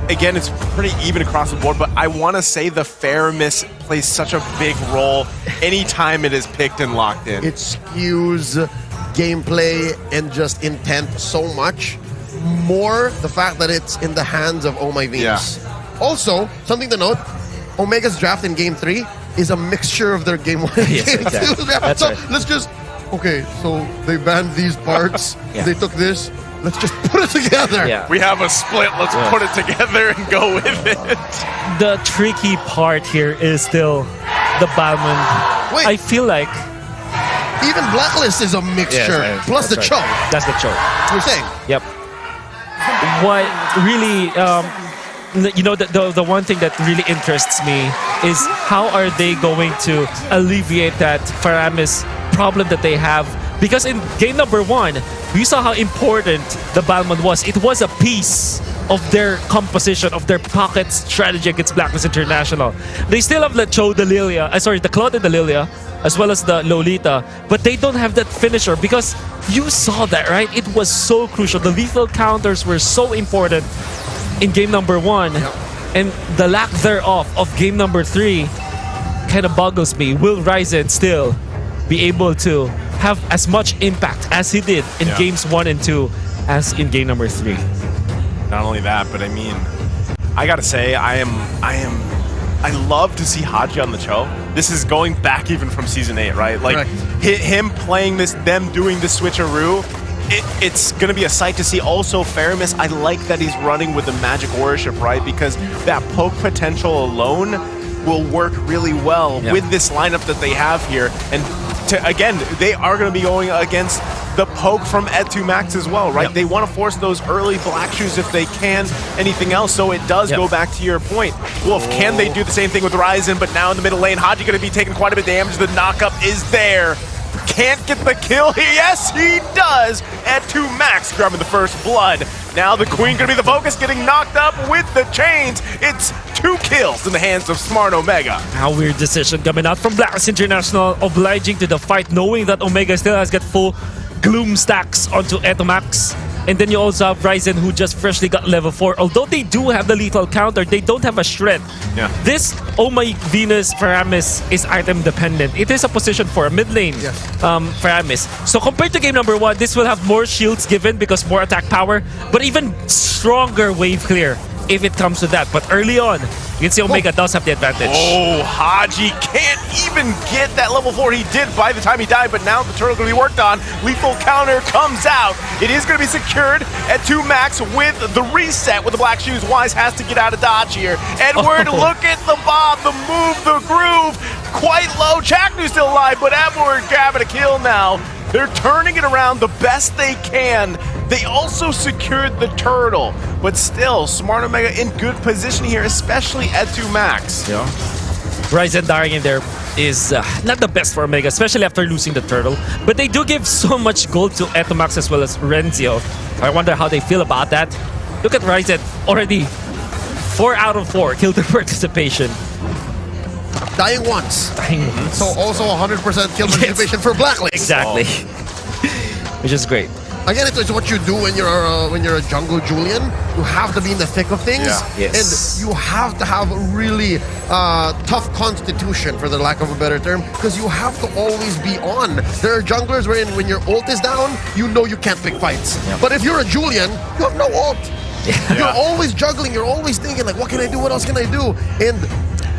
again, it's pretty even across the board, but I want to say the fair miss plays such a big role anytime it is picked and locked in. It skews gameplay and just intent so much. More the fact that it's in the hands of Oh My Venus. Yeah. Also, something to note, Omega's draft in Game 3 is a mixture of their Game 1 and Yes, Game 2 exactly. draft. That's So right. let's just, okay, so they banned these parts, Yeah. they took this, let's just put it together. Yeah. We have a split, let's put it together and go with it. The tricky part here is still the Balmond. Wait. I feel like Even Blacklist is a mixture, Yes, plus the that's Cho. right. That's the choke. You're saying? Yep. What really, you know, the one thing that really interests me is how are they going to alleviate that Faramis problem that they have? Because in game number 1, we saw how important the Balmond was. It was a piece of their composition, of their pocket strategy against Blacklist International. They still have the Cho Delilia, the Claude Delilia, as well as the Lolita, but they don't have that finisher because you saw that, right? It was so crucial. The lethal counters were so important in game number 1, and the lack thereof of game number 3 kind of boggles me. Will Ryzen still be able to have as much impact as he did in games 1 and 2 as in game number 3? Not only that, but I mean, I gotta say, I love to see Haji on the Cho. This is going back even from Season 8, right? Like, him playing this, them doing the switcheroo, it's going to be a sight to see. Also, Faramis, I like that he's running with the Magic Warship, right? Because that poke potential alone will work really well with this lineup that they have here. And again, they are going to be going against the poke from Etu Max as well, right? They want to force those early black shoes if they can, anything else. So it does go back to your point. Wolf, can they do the same thing with Ryzen? But now in the middle lane, Haji going to be taking quite a bit of damage. The knockup is there. Can't get the kill. Yes, he does. Etu Max grabbing the first blood. Now the Queen going to be the focus, getting knocked up with the chains. It's 2 kills in the hands of Smart Omega. How weird decision coming out from Blacklist International, obliging to the fight, knowing that Omega still has got full Gloom stacks onto Etomax. And then you also have Ryzen, who just freshly got level 4. Although they do have the lethal counter, they don't have a shred. This Oh My Venus Faramis is item dependent. It is a position for a mid lane Faramis. So compared to game number 1, this will have more shields given because more attack power, but even stronger wave clear if it comes to that. But early on, you can see Omega does have the advantage. Oh, Haji can't even get that level 4. He did by the time he died, but now the turtle going to be worked on. Lethal counter comes out. It is going to be secured at 2 max with the reset with the black shoes. Wise has to get out of dodge here. Edward, look at the bob, the move, the groove. Quite low. Chaknu's still alive, but Edward grabbing a kill now. They're turning it around the best they can. They also secured the turtle, but still, Smart Omega in good position here, especially at 2 max. Ryzen dying in there is not the best for Omega, especially after losing the turtle. But they do give so much gold to Etomax as well as Renzio. I wonder how they feel about that. Look at Ryzen, already 4 out of 4 kill the participation. Dying once. So also 100% kill participation for Blacklist. Exactly. Which is great. Again, it's what you do when you're a jungle Julian. You have to be in the thick of things, Yes. and you have to have a really tough constitution, for the lack of a better term, because you have to always be on. There are junglers wherein when your ult is down, you know you can't pick fights. But if you're a Julian, you have no ult. You're always juggling. You're always thinking like, what can I do? What else can I do? And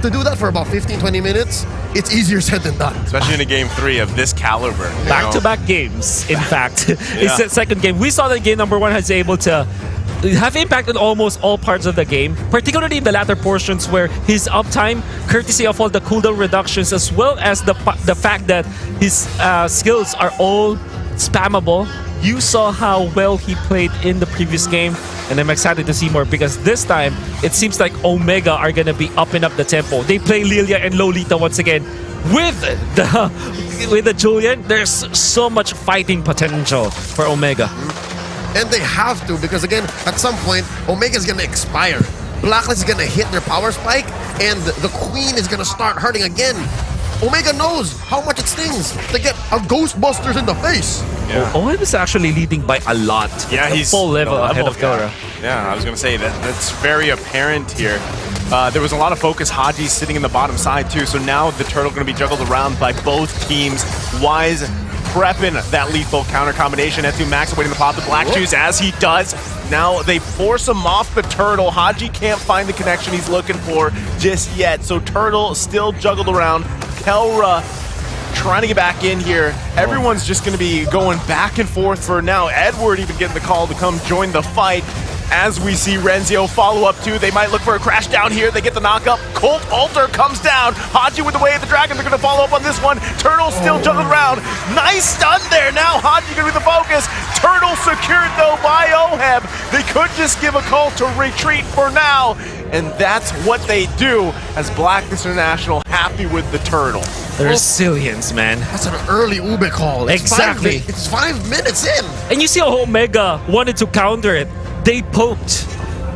to do that for about 15-20 minutes, it's easier said than done. Especially in a game 3 of this caliber. Back-to-back games, in fact. It's the second game. We saw that game number 1 has able to have impact on almost all parts of the game, particularly in the latter portions where his uptime, courtesy of all the cooldown reductions, as well as the fact that his skills are all spammable. You saw how well he played in the previous game, and I'm excited to see more because this time it seems like Omega are gonna be upping up the tempo. They play Lilia and Lolita once again with the Julian. There's so much fighting potential for Omega. And they have to, because again, at some point, Omega's gonna expire. Blacklist is gonna hit their power spike, and the Queen is gonna start hurting again. Omega knows how much it stings to get a Ghostbusters in the face. Yeah. OM is actually leading by a lot. Yeah, he's full level ahead of Kelra. Yeah, I was gonna say that's very apparent here. There was a lot of focus. Haji's sitting in the bottom side too, so now the turtle gonna be juggled around by both teams. Wise prepping that lethal counter combination. Etu Max waiting to pop the black juice as he does. Now they force him off the turtle. Haji can't find the connection he's looking for just yet, so turtle still juggled around. Kelra trying to get back in here. Everyone's just going to be going back and forth for now. Edward even getting the call to come join the fight. As we see Renzio follow up too, they might look for a crash down here. They get the knock up. Colt Alter comes down. Haji with the way of the dragon. They're going to follow up on this one. Turtle still juggling around. Nice stun there. Now Haji going to be the focus. Turtle secured though by Oheb. They could just give a call to retreat for now. And that's what they do as Blacklist International happy with the turtle. The resilience, man. That's an early Ube call. Exactly. It's 5 minutes in. And you see how Omega wanted to counter it. They poked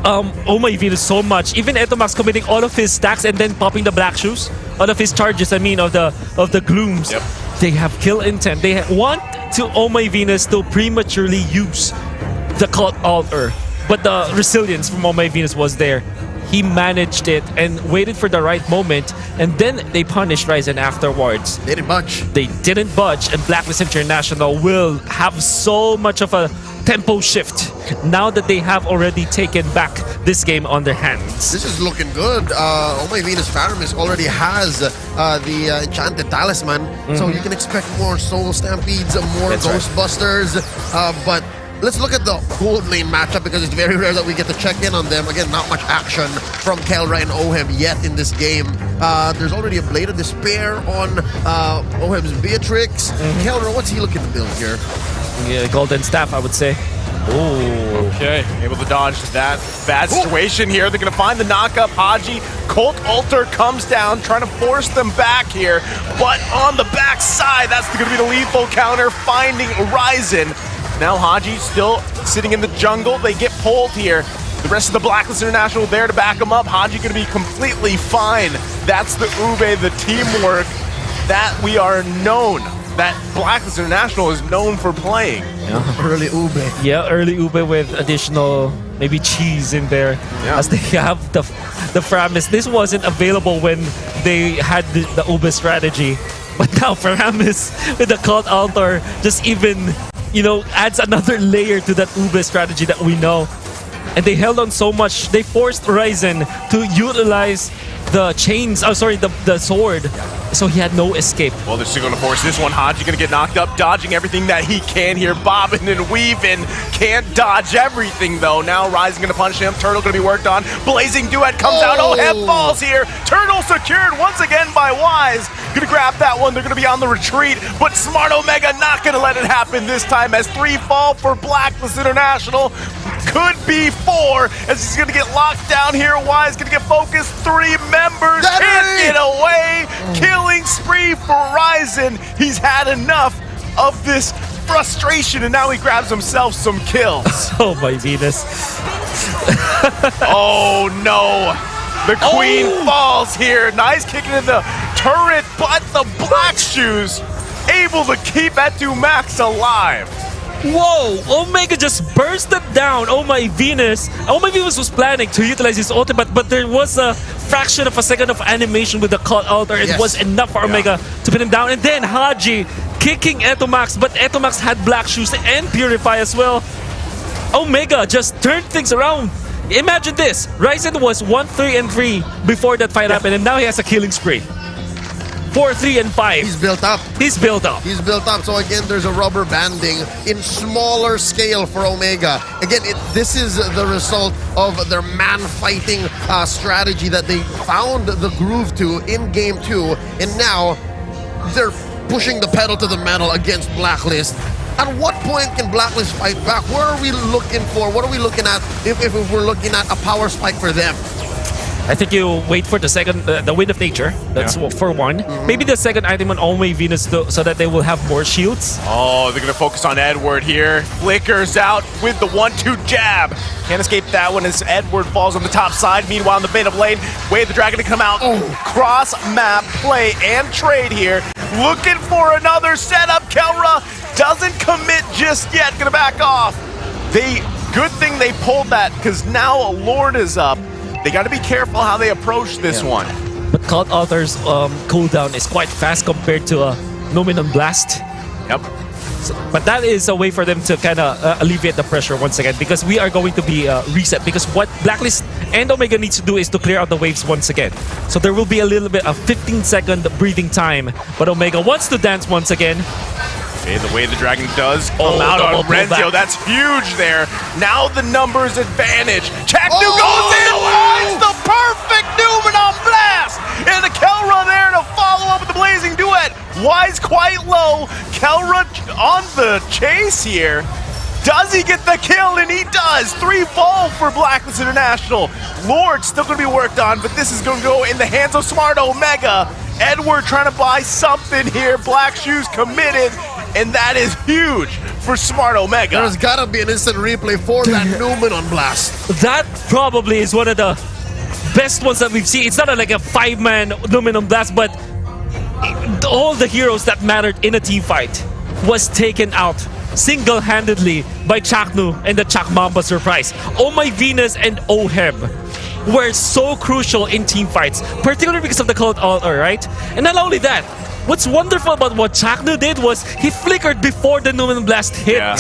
Oh My Venus so much. Even Etomax committing all of his stacks and then popping the black shoes. All of his charges, I mean, of the glooms. Yep. They have kill intent. They want to Oh My Venus to prematurely use the Cult Altar. But the resilience from Oh My Venus was there. He managed it and waited for the right moment, and then they punished Ryzen afterwards. They didn't budge. They didn't budge, and Blacklist International will have so much of a tempo shift now that they have already taken back this game on their hands. This is looking good. Oh My Venus Faramis already has the Enchanted Talisman, so you can expect more Soul Stampedes, more That's right. Ghostbusters, but let's look at the gold lane matchup because it's very rare that we get to check in on them. Again, not much action from Kelra and Oheb yet in this game. There's already a Blade of Despair on Oheb's Beatrix. Kelra, what's he looking to build here? Yeah, Golden Staff, I would say. Oh. Okay, able to dodge that bad situation here. They're going to find the knockup. Haji, Colt Alter comes down, trying to force them back here. But on the back side, that's going to be the lethal counter, finding Ryzen. Now Haji still sitting in the jungle. They get pulled here. The rest of the Blacklist International there to back him up. Haji going to be completely fine. That's the Ube, the teamwork that we are known, that Blacklist International is known for playing. Yeah. Early Ube. Yeah, early Ube with additional maybe cheese in there, as they have the Framis. This wasn't available when they had the Ube strategy, but now Framis with the Cult Altar just even, you know, adds another layer to that Ube strategy that we know. And they held on so much. They forced Ryzen to utilize the chains, the sword. So he had no escape. Well, they're still going to force this one. Haji going to get knocked up, dodging everything that he can here. Bobbing and weaving. Can't dodge everything, though. Now Ryzen going to punish him. Turtle going to be worked on. Blazing Duet comes out. Oheb falls here. Turtle secured once again by Wise. Going to grab that one. They're going to be on the retreat. But Smart Omega not going to let it happen this time as 3 fall for Blacklist International. Could be 4 as he's going to get locked down here. Wise going to get focused. 3 members can't get away. Killing spree for Ryzen. He's had enough of this frustration, and now he grabs himself some kills. Oh my Venus. Oh no. The queen falls here. Nice kick into the turret, but the black shoes able to keep Etu Max alive. Whoa! Omega just bursted down. Oh My Venus. Oh My Venus was planning to utilize his ultimate, but there was a fraction of a second of animation with the Cult Altar. It was enough for Omega to pin him down. And then Haji kicking Etomax, but Etomax had black shoes and Purify as well. Omega just turned things around. Imagine this. Ryzen was 1-3-3 before that fight happened, and now he has a killing spree. 4-3-5. He's built up. He's built up. He's built up. So again, there's a rubber banding in smaller scale for Omega. Again, this is the result of their man-fighting strategy that they found the groove to in Game 2. And now, they're pushing the pedal to the metal against Blacklist. At what point can Blacklist fight back? What are we looking for? What are we looking at if we're looking at a power spike for them? I think you wait for the second, the Wind of Nature. That's for one. Maybe the second item on Omei Venus so that they will have more shields. Oh, they're going to focus on Edward here. Flickers out with the 1-2 jab. Can't escape that one as Edward falls on the top side. Meanwhile, in the bait of lane, Wave the Dragon to come out. Cross map play and trade here. Looking for another setup. Kelra doesn't commit just yet. Going to back off. Good thing they pulled that because now Lord is up. They got to be careful how they approach this one. But Cult Altar's cooldown is quite fast compared to a Numinum Blast. Yep. But that is a way for them to kind of alleviate the pressure once again, because we are going to be reset. Because what Blacklist and Omega needs to do is to clear out the waves once again. So there will be a little bit of 15-second breathing time. But Omega wants to dance once again. Okay, the way the Dragon does come out on Renzio, that's huge there. Now the numbers advantage. Chaknu goes in, finds the perfect Numenon Blast! And the Kelra there to follow up with the Blazing Duet. Wise quite low. Kelra on the chase here. Does he get the kill? And he does. 3 fall for Blacklist International. Lord still going to be worked on, but this is going to go in the hands of Smart Omega. Edward trying to buy something here. Black Shoes committed. And that is huge for Smart Omega. There's gotta be an instant replay for that Numenon Blast. That probably is one of the best ones that we've seen. It's not like a 5-man Numenon Blast, but all the heroes that mattered in a team fight was taken out single-handedly by Chaknu and the Chak Mamba surprise. Oh My Venus and Oheb were so crucial in team fights, particularly because of the Cult Altar, right? And not only that, what's wonderful about what Chaknu did was he flickered before the Numenon Blast hit. Yeah.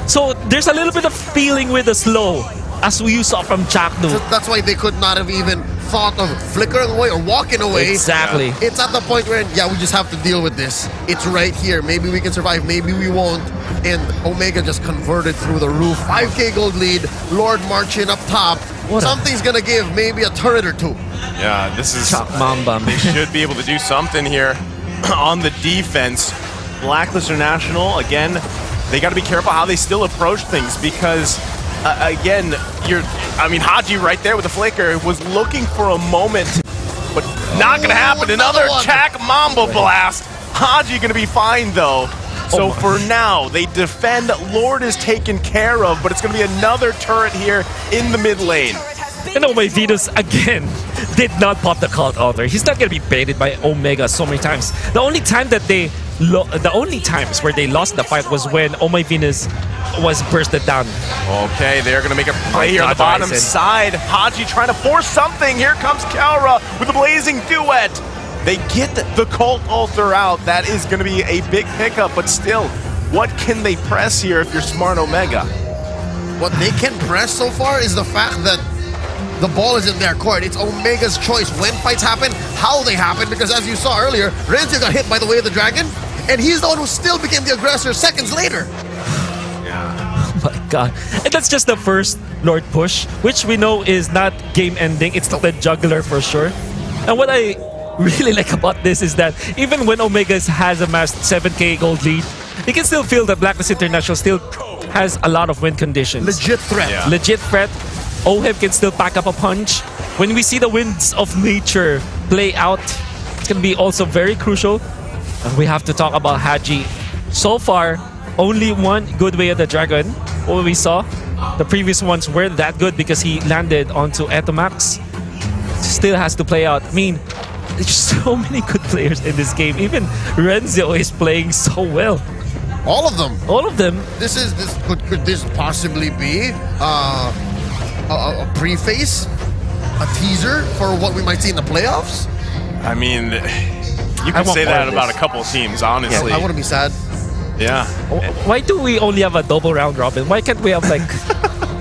So there's a little bit of feeling with the slow, as you saw from Chaknu. So that's why they could not have even thought of flickering away or walking away. Exactly. It's at the point where, we just have to deal with this. It's right here. Maybe we can survive, maybe we won't. And Omega just converted through the roof. 5k gold lead, Lord marching up top. Something's gonna give, maybe a turret or two. Yeah, this is... Chak Mamba. They should be able to do something here on the defense. Blacklist International, again, they got to be careful how they still approach things because, again, Haji right there with the flicker was looking for a moment, but not going to happen. Another Chak Mamba Blast. Haji going to be fine, though. So for now, they defend. Lord is taken care of, but it's going to be another turret here in the mid lane. And Omei Venus again did not pop the Cult Altar. He's not gonna be baited by Omega so many times. The only time that the only times where they lost the fight was when Omei Venus was bursted down. Okay, they're gonna make a play here on the bottom side. Haji trying to force something. Here comes Kelra with the Blazing Duet. They get the Cult Altar out. That is gonna be a big pickup, but still, what can they press here if you're Smart Omega? What they can press so far is the fact that the ball is in their court. It's Omega's choice when fights happen, how they happen, because as you saw earlier, Renzio got hit by the Way of the Dragon, and he's the one who still became the aggressor seconds later. Yeah. Oh my god. And that's just the first Lord push, which we know is not game ending. It's not the juggler for sure. And what I really like about this is that even when Omega has amassed 7k gold lead, you can still feel that Blacklist International still has a lot of win conditions. Legit threat. Yeah. Legit threat. Oheb can still pack up a punch. When we see the winds of nature play out, it's going to be also very crucial. And we have to talk about Haji. So far, only one good Way of the Dragon. What we saw, the previous ones weren't that good because he landed onto Etomax. Still has to play out. I mean, there's so many good players in this game. Even Renzio is playing so well. All of them. All of them. Could this possibly be a preface, a teaser for what we might see in the playoffs? I mean, you can say that about a couple of teams, honestly. Yeah, I wouldn't be sad. Yeah. Why do we only have a double round robin? Why can't we have like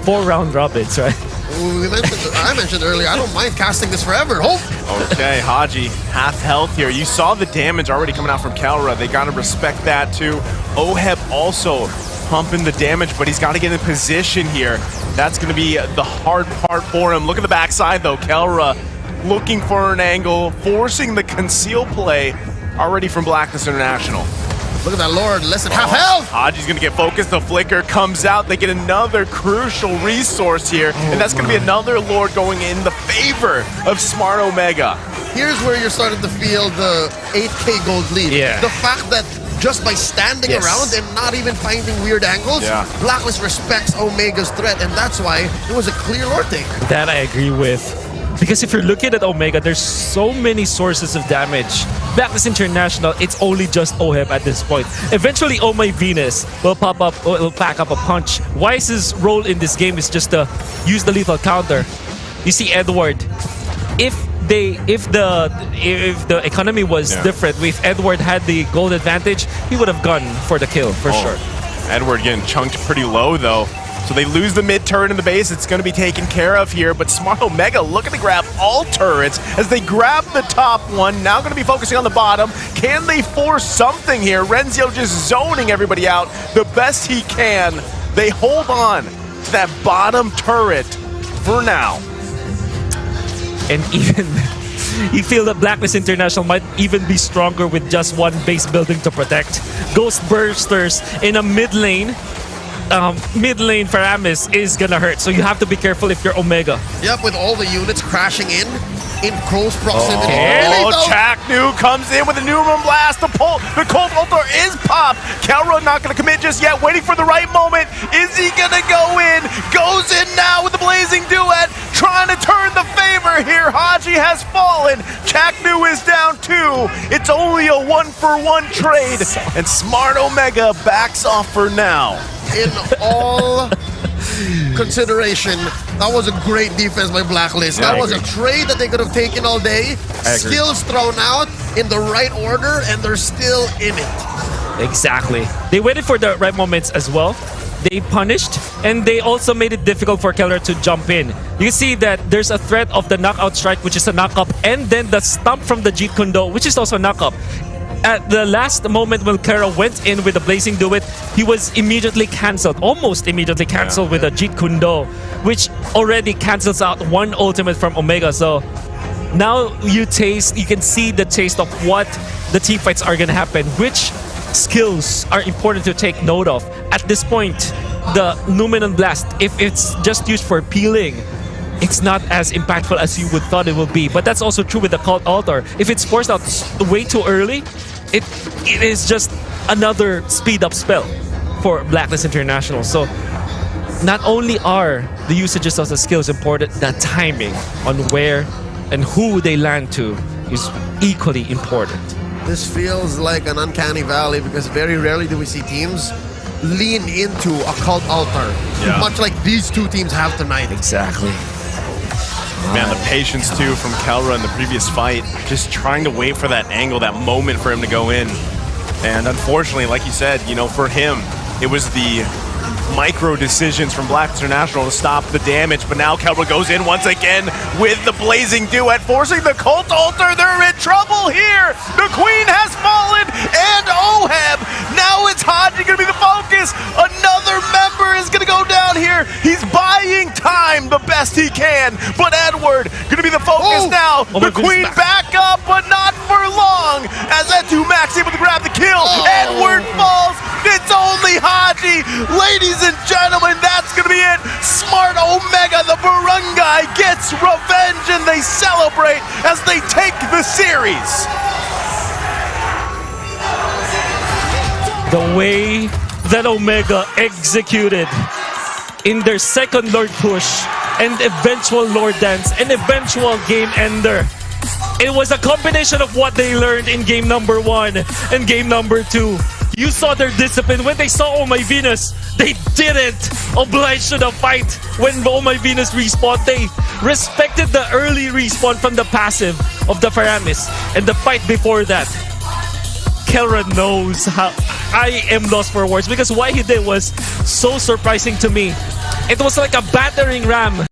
4 round robins, right? I mentioned earlier, I don't mind casting this forever. Okay, Haji, half health here. You saw the damage already coming out from Kelra. They got to respect that too. Oheb also pumping the damage, but he's got to get in position here. That's going to be the hard part for him. Look at the backside though. Kelra looking for an angle, forcing the conceal play already from Blacklist International. Look at that Lord, less than half health. Haji's gonna get focused, the flicker comes out, they get another crucial resource here, and that's gonna be another Lord going in the favor of Smart Omega. Here's where you're starting to feel the 8K gold lead. Yeah. The fact that just by standing around and not even finding weird angles, Blacklist respects Omega's threat, and that's why it was a clear Lord take. That I agree with. Because if you're looking at Omega, there's so many sources of damage. Blacklist International, it's only just Oheb at this point. Eventually, Oh My Venus will pop up, will pack up a punch. Wise's role in this game is just to use the lethal counter. You see Edward, if the economy was different, if Edward had the gold advantage, he would have gone for the kill for sure. Edward getting chunked pretty low though. So they lose the mid turret in the base. It's going to be taken care of here. But Smart Omega looking to grab all turrets as they grab the top one. Now going to be focusing on the bottom. Can they force something here? Renzio just zoning everybody out the best he can. They hold on to that bottom turret for now. And even you feel that Blacklist International might even be stronger with just one base building to protect. Ghost Bursters in a mid lane Faramis is gonna hurt, so you have to be careful if you're Omega. Yep, with all the units crashing in close proximity. Chaknu comes in with a Numen Blast. The Cold Altar is popped. Kelra not going to commit just yet, waiting for the right moment. Is he going to go in? Goes in now with the Blazing Duet, trying to turn the favor here. Haji has fallen. Chaknu is down 2. It's only a 1-for-1 trade, and Smart Omega backs off for now. In all consideration, that was a great defense by Blacklist. That was a trade that they could have taken all day. Skills thrown out in the right order, and they're still in it. Exactly. They waited for the right moments as well. They punished, and they also made it difficult for Keller to jump in. You see that there's a threat of the knockout strike, which is a knock-up, and then the stomp from the Jeet Kune Do, which is also a knock-up. At the last moment when Kara went in with the Blazing Duet, he was immediately cancelled, almost immediately cancelled with a Jeet Kune Do, which already cancels out one ultimate from Omega. So now you can see the taste of what the team fights are going to happen, which skills are important to take note of. At this point, the Numenon Blast, if it's just used for peeling, it's not as impactful as you would thought it would be. But that's also true with the Cult Altar. If it's forced out way too early, it is just another speed-up spell for Blacklist International. So not only are the usages of the skills important, the timing on where and who they land to is equally important. This feels like an uncanny valley because very rarely do we see teams lean into a Cult Altar, much like these two teams have tonight. Exactly. Man, the patience too from Kelra in the previous fight, just trying to wait for that angle, that moment for him to go in. And unfortunately, like you said, you know, for him, it was the micro decisions from Black International to stop the damage, but now Kelra goes in once again with the Blazing Duet, forcing the Cult Altar. They're in trouble here. The Queen has fallen, and Oheb. Now it's Haji going to be the focus. Another member is going to go down here. He's buying time the best he can, but Edward going to be the focus now. The Queen back up, but not for long, as Etu Max able to grab the kill. Edward falls. It's only Haji. Ladies and gentlemen, that's going to be it. Smart Omega, the Barangay, gets revenge, and they celebrate as they take the series. The way that Omega executed in their second Lord push and eventual Lord dance and eventual game ender. It was a combination of what they learned in game number 1 and game number 2. You saw their discipline. When they saw Oh My Venus, they didn't oblige to the fight. When Oh My Venus respawned, they respected the early respawn from the passive of the Faramis. And the fight before that, Kelra knows how I am lost for words because what he did was so surprising to me. It was like a battering ram